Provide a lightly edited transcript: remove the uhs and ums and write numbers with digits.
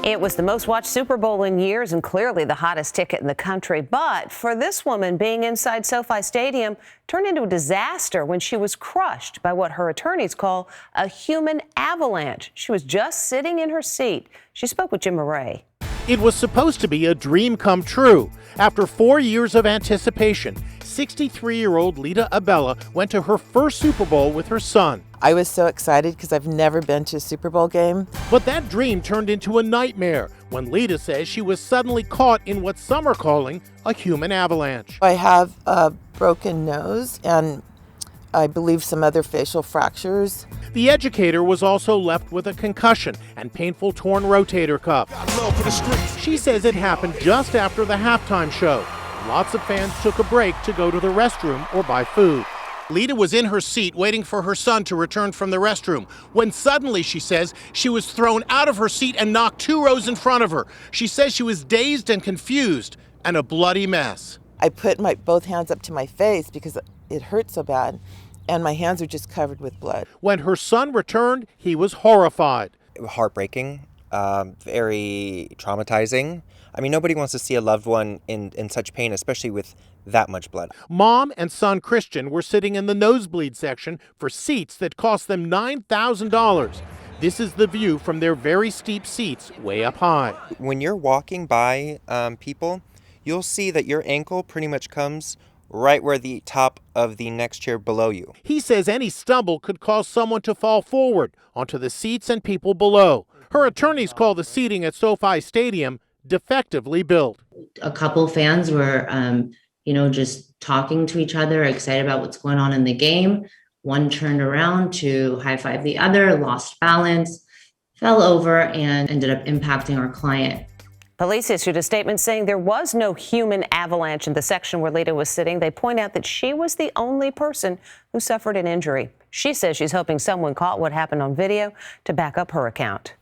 It was the most watched Super Bowl in years and clearly the hottest ticket in the country. But for this woman, being inside SoFi Stadium turned into a disaster when she was crushed by what her attorneys call a human avalanche. She was just sitting in her seat. She spoke with Jim Murray. It was supposed to be a dream come true. After 4 years of anticipation, 63-year-old Lita Abella went to her first Super Bowl with her son. I was so excited because I've never been to a Super Bowl game. But that dream turned into a nightmare when Lita says she was suddenly caught in what some are calling a human avalanche. I have a broken nose and I believe some other facial fractures. The educator was also left with a concussion and painful torn rotator cuff. She says it happened just after the halftime show. Lots of fans took a break to go to the restroom or buy food. Lita was in her seat waiting for her son to return from the restroom when suddenly, she says, she was thrown out of her seat and knocked 2 rows in front of her. She says she was dazed and confused and a bloody mess. I put both hands up to my face because it hurt so bad, and my hands were just covered with blood. When her son returned, he was horrified. Heartbreaking, very traumatizing. I mean, nobody wants to see a loved one in such pain, especially with that much blood. Mom and son Christian were sitting in the nosebleed section for seats that cost them $9,000. This is the view from their very steep seats way up high. When you're walking by people, you'll see that your ankle pretty much comes right where the top of the next chair below you. He says any stumble could cause someone to fall forward onto the seats and people below. Her attorneys call the seating at SoFi Stadium defectively built. A couple fans were, just talking to each other, excited about what's going on in the game. One turned around to high five the other, lost balance, fell over, and ended up impacting our client. Police issued a statement saying there was no human avalanche in the section where Lita was sitting. They point out that she was the only person who suffered an injury. She says she's hoping someone caught what happened on video to back up her account.